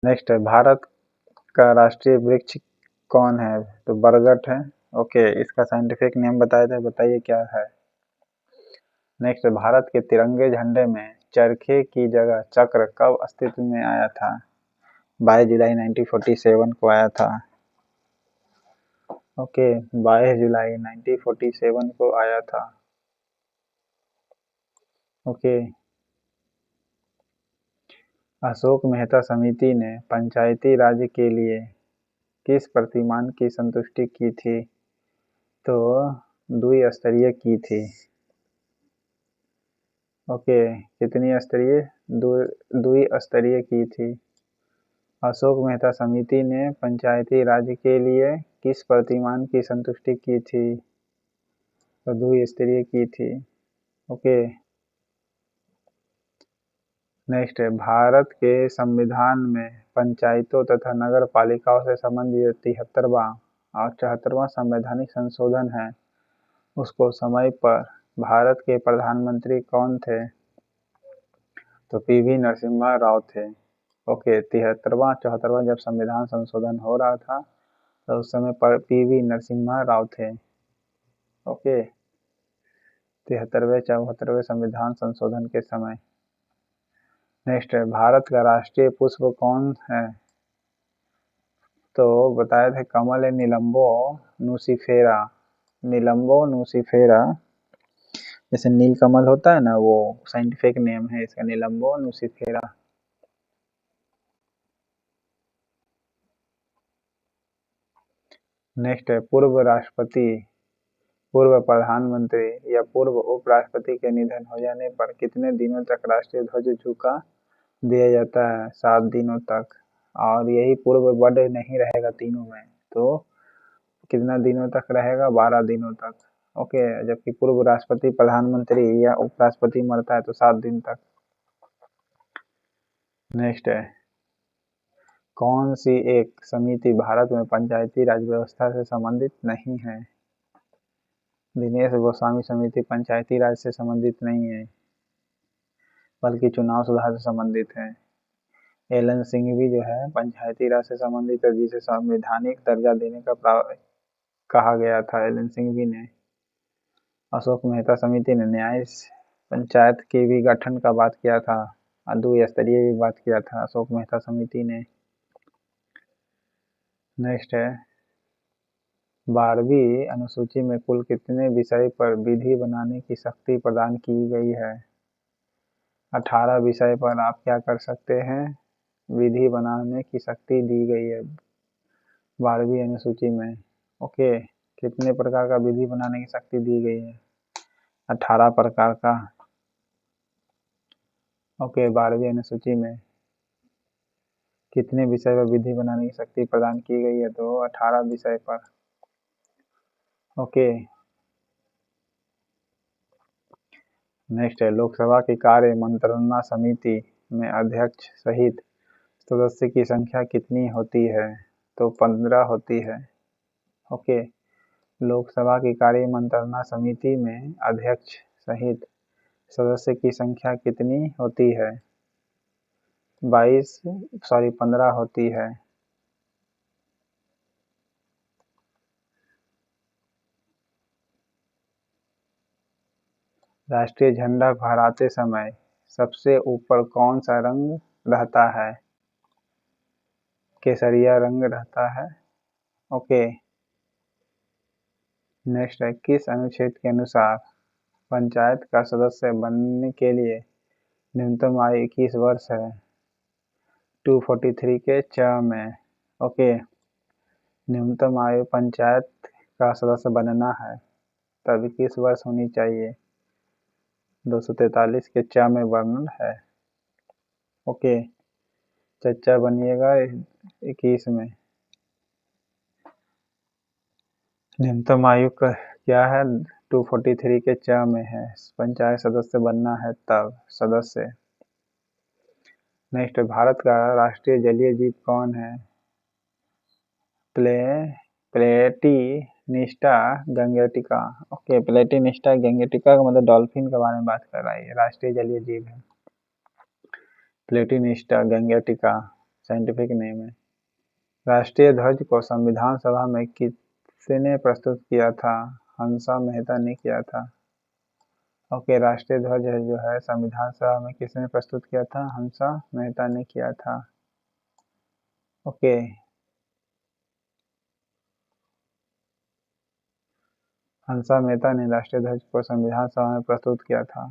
Next है, भारत का राष्ट्रीय वृक्ष कौन है? तो बरगद है। ओके, इसका साइंटिफिक नेम बताया था, बताइए क्या है। नेक्स्ट, भारत के तिरंगे झंडे में चरखे की जगह चक्र कब अस्तित्व में आया था? 22 जुलाई 1947 को आया था। ओके, 22 जुलाई 1947 को आया था। ओके, अशोक मेहता समिति ने पंचायती राज के लिए किस प्रतिमान की संतुष्टि की थी? तो द्विस्तरीय की थी। ओके, कितनी स्तरीय? द्विस्तरीय की थी। अशोक मेहता समिति ने पंचायती राज के लिए किस प्रतिमान की संतुष्टि की थी? तो द्विस्तरीय की थी। ओके, नेक्स्ट है, भारत के संविधान में पंचायतों तथा नगर पालिकाओं से संबंधित 73वां और 74वां संवैधानिक संशोधन है, उसको समय पर भारत के प्रधानमंत्री कौन थे? तो पीवी नरसिम्हा राव थे। ओके, 73वां 74वां जब संविधान संशोधन हो रहा था तो उस समय पर पीवी नरसिम्हा राव थे। ओके, 73वें 74वें संविधान संशोधन के समय। नेक्स्ट है, भारत का राष्ट्रीय पुष्प कौन है? तो बताए थे कमल है, निलंबो नूसिफेरा। निलंबो नूसिफेरा, जैसे नील कमल होता है ना, वो साइंटिफिक नेम है इसका, निलंबो नूसिफेरा। नेक्स्ट है, पूर्व राष्ट्रपति, पूर्व प्रधानमंत्री या पूर्व उपराष्ट्रपति के निधन हो जाने पर कितने दिनों तक राष्ट्रीय ध्वज झुका दिया जाता है? 7 दिनों तक। और यही पूर्व वर्ड नहीं रहेगा तीनों में, तो कितना दिनों तक रहेगा? 12 दिनों तक। ओके, जबकि पूर्व राष्ट्रपति, प्रधानमंत्री या उपराष्ट्रपति मरता है तो 7 दिन तक। नेक्स्ट है, कौन सी एक समिति भारत में पंचायती राज व्यवस्था से संबंधित नहीं है? दिनेश गोस्वामी समिति पंचायती राज से संबंधित नहीं है, बल्कि चुनाव सुधार से संबंधित है। एलन सिंघवी जो है पंचायती राज से संबंधित है, जिसे संवैधानिक दर्जा देने का कहा गया था एलन सिंघवी ने। अशोक मेहता समिति ने न्याय पंचायत के भी गठन का बात किया था, द्विस्तरीय भी बात किया था अशोक मेहता समिति ने। नेक्स्ट है, 12वीं अनुसूची में कुल कितने विषय पर विधि बनाने की शक्ति प्रदान की गई है? 18 विषय पर आप क्या कर सकते हैं? विधि बनाने की शक्ति दी गई है 12वीं अनुसूची में। ओके, कितने प्रकार का विधि बनाने की शक्ति दी गई है? 18 प्रकार का। ओके, 12वीं अनुसूची में कितने विषय पर विधि बनाने की शक्ति प्रदान की गई है? तो 18 विषय पर। ओके, नेक्स्ट है, लोकसभा की कार्य मंत्रणा समिति में अध्यक्ष सहित सदस्य की संख्या कितनी होती है? तो 15 होती है। ओके, लोकसभा की कार्य मंत्रणा समिति में अध्यक्ष सहित सदस्य की संख्या कितनी होती है? 15 होती है। राष्ट्रीय झंडा फहराते समय सबसे ऊपर कौन सा रंग रहता है? केसरिया रंग रहता है। ओके, नेक्स्ट है, किस अनुच्छेद के अनुसार पंचायत का सदस्य बनने के लिए न्यूनतम आयु 21 वर्ष है? 243 के च में। ओके, न्यूनतम आयु पंचायत का सदस्य बनना है तब 21 वर्ष होनी चाहिए, 243 के च में वर्णन है। ओके, चच्चा बनिएगा 21 में। न्यूनतम आयु का क्या है? 243 के च में है, पंचायत सदस्य बनना है तब सदस्य। नेक्स्ट, भारत का राष्ट्रीय जलीय जीव कौन है? प्लेटिनिस्टा गंगेटिका। ओके, प्लेटिनिस्टा गंगेटिका का मतलब डॉल्फिन के बारे में बात कर रहा है, राष्ट्रीय जलीय जीव है प्लेटिनिस्टा गंगेटिका। साइंटिफिक नेम है। राष्ट्रीय ध्वज को संविधान सभा में किसने प्रस्तुत किया था? हंसा मेहता ने किया था। ओके, राष्ट्रीय ध्वज है जो है संविधान सभा में किसने प्रस्तुत किया था? हंसा मेहता ने किया था। ओके, हंसा मेहता ने राष्ट्रीय ध्वज को संविधान सभा में प्रस्तुत किया था।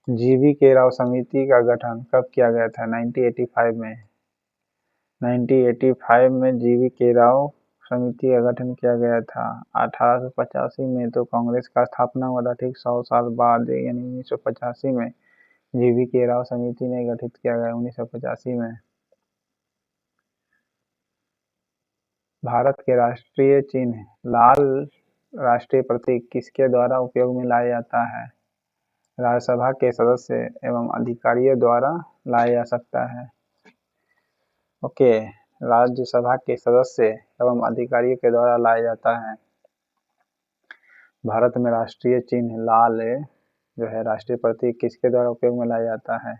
जीवी के राव समिति का गठन कब किया गया था? 1985 में। 1985 में जीवी के राव समिति का गठन किया गया था। 1885 में तो कांग्रेस का स्थापना हुआ था, ठीक 100 साल बाद यानी 1985 में जीवी के राव समिति ने गठित किया गया 1985 में। भारत के राष्ट्रीय चिन्ह लाल राष्ट्रीय प्रतीक किसके द्वारा उपयोग में लाया जाता है? राज्यसभा के सदस्य एवं अधिकारियों द्वारा लाया जा सकता है। ओके, राज्यसभा के सदस्य एवं अधिकारियों के द्वारा लाया जाता है। भारत में राष्ट्रीय चिन्ह लाल जो है राष्ट्रीय प्रतीक किसके द्वारा उपयोग में लाया जाता है?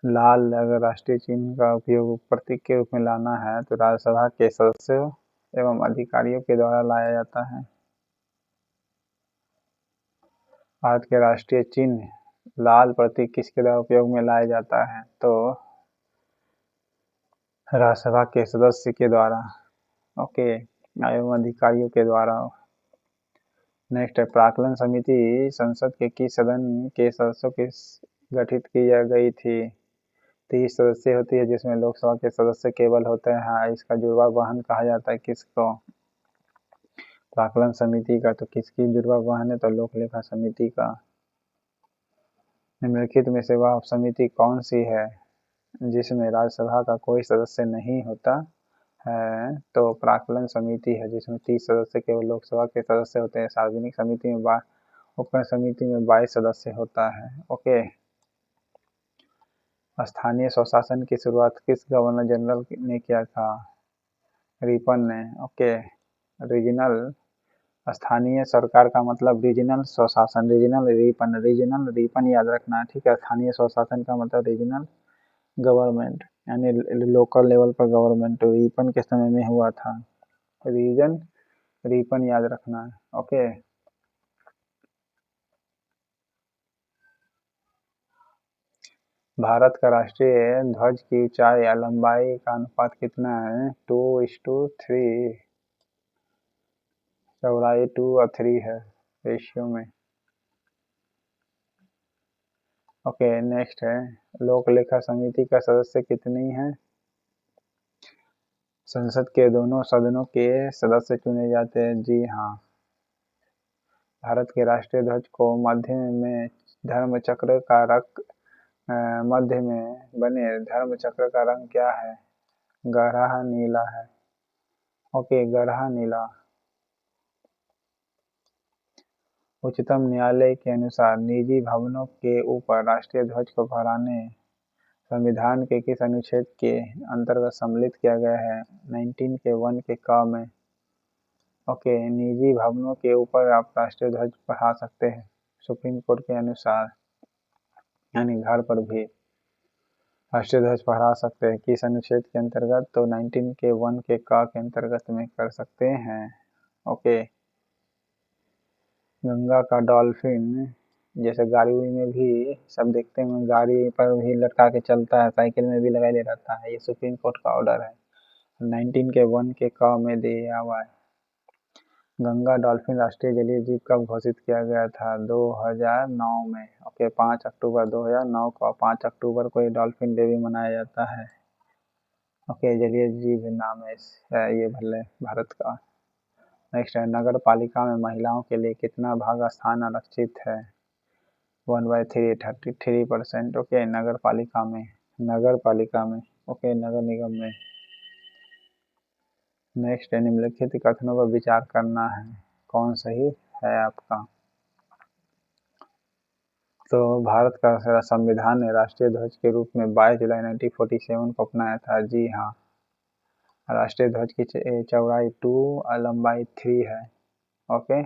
लाल अगर राष्ट्रीय चिन्ह का उपयोग प्रतीक के रूप में लाना है तो राज्यसभा के सदस्यों एवं अधिकारियों के द्वारा लाया जाता है। भारत के राष्ट्रीय चिन्ह लाल प्रतीक किसके द्वारा उपयोग में लाया जाता है? तो राज्यसभा के सदस्य के द्वारा, ओके, एवं अधिकारियों के द्वारा। नेक्स्ट है, प्राक्कलन समिति संसद के किस सदन के सदस्यों की गठित की गई थी? 30 सदस्य होती है जिसमें लोकसभा के सदस्य केवल होते हैं। इसका जुड़वा वाहन कहा जाता है किसको? प्राक्कलन समिति का। तो किसकी जुड़वा वाहन है? तो लोक लेखा समिति का। निम्नलिखित में से वह समिति कौन सी है जिसमें राज्यसभा का कोई सदस्य नहीं होता है? तो प्राक्कलन समिति है जिसमें 30 सदस्य केवल लोकसभा के सदस्य होते हैं। सार्वजनिक समिति में उपकर समिति में 22 सदस्य होता है। ओके, स्थानीय स्वशासन की शुरुआत किस गवर्नर जनरल ने किया था? रिपन ने। ओके, रीजनल स्थानीय सरकार का मतलब रीजनल स्वशासन, रीजनल रिपन याद रखना, ठीक है। स्थानीय स्वशासन का मतलब रीजनल गवर्नमेंट यानी लोकल लेवल पर गवर्नमेंट। रिपन के समय में हुआ था। रीजन रिपन याद रखना है। ओके, भारत का राष्ट्रीय ध्वज की ऊंचाई या लंबाई का अनुपात कितना है? 2:3। चौड़ाई 2 और 3 है रेशियो में। ओके, नेक्स्ट है, लोक लेखा समिति का सदस्य कितनी है? संसद के दोनों सदनों के सदस्य चुने जाते हैं। जी हाँ। भारत के राष्ट्रीय ध्वज को मध्य में धर्म चक्र का मध्य में बने धर्म चक्र का रंग क्या है? गहरा नीला है। ओके, गहरा नीला। उच्चतम न्यायालय के अनुसार निजी भवनों के ऊपर राष्ट्रीय ध्वज को फहराने संविधान के किस अनुच्छेद के अंतर्गत सम्मिलित किया गया है? 19 के 1 के क में। ओके, निजी भवनों के ऊपर आप राष्ट्रीय ध्वज फहरा सकते हैं सुप्रीम कोर्ट के अनुसार, यानी घर पर भी राष्ट्रीय ध्वज फहरा सकते हैं। किस अनुच्छेद के अंतर्गत? तो 19 के 1 के क के अंतर्गत में कर सकते हैं। ओके, गंगा का डॉल्फिन जैसे गाड़ी में भी सब देखते हैं, गाड़ी पर भी लटका के चलता है, साइकिल में भी लगाए रहता है। ये सुप्रीम कोर्ट का ऑर्डर है, 19 के 1 के क में दिया हुआ है। गंगा डॉल्फिन राष्ट्रीय जलीय जीव कब घोषित किया गया था? 2009 में। ओके, 5 अक्टूबर 2009 को 5 अक्टूबर को ये डॉल्फिन डे भी मनाया जाता है। ओके, जलीय जीव नाम है ये भले भारत का। नेक्स्ट है, नगर पालिका में महिलाओं के लिए कितना भाग स्थान आरक्षित है? 1/3, 33%। ओके, नगर पालिका में। ओके, नगर निगम में। नेक्स्ट है, निम्नलिखित कथनों पर विचार करना है, कौन सही है आपका? तो भारत का संविधान ने राष्ट्रीय ध्वज के रूप में 22 जुलाई 1947 को अपनाया था। जी हाँ। राष्ट्रीय ध्वज की चौड़ाई 2 और लंबाई 3 है। ओके,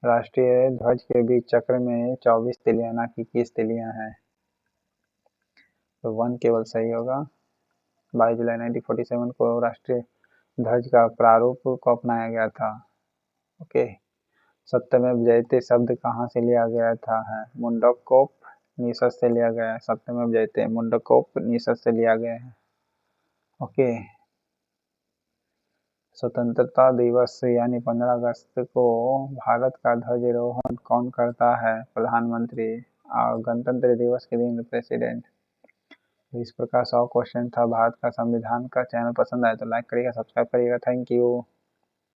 राष्ट्रीय ध्वज के बीच चक्र में 24 तिलियां ना कि 21 तिलियां हैं। तो 1 केवल सही होगा। 22 जुलाई 1947 को राष्ट्रीय ध्वज का प्रारूप को अपनाया गया था। ओके। सत्यमेव जयते शब्द कहाँ से लिया गया था? है मुंडकोपनिषद से लिया गया है। सत्यमेव जयते मुंडकोपनिषद से लिया गया है। ओके। स्वतंत्रता दिवस यानी 15 अगस्त को भारत का ध्वजारोहण कौन करता है? प्रधानमंत्री। और गणतंत्र दिवस के दिन प्रेसिडेंट। इस प्रकार 100 क्वेश्चन था भारत का संविधान का। चैनल पसंद आए तो लाइक करिएगा, सब्सक्राइब करिएगा। Thank you.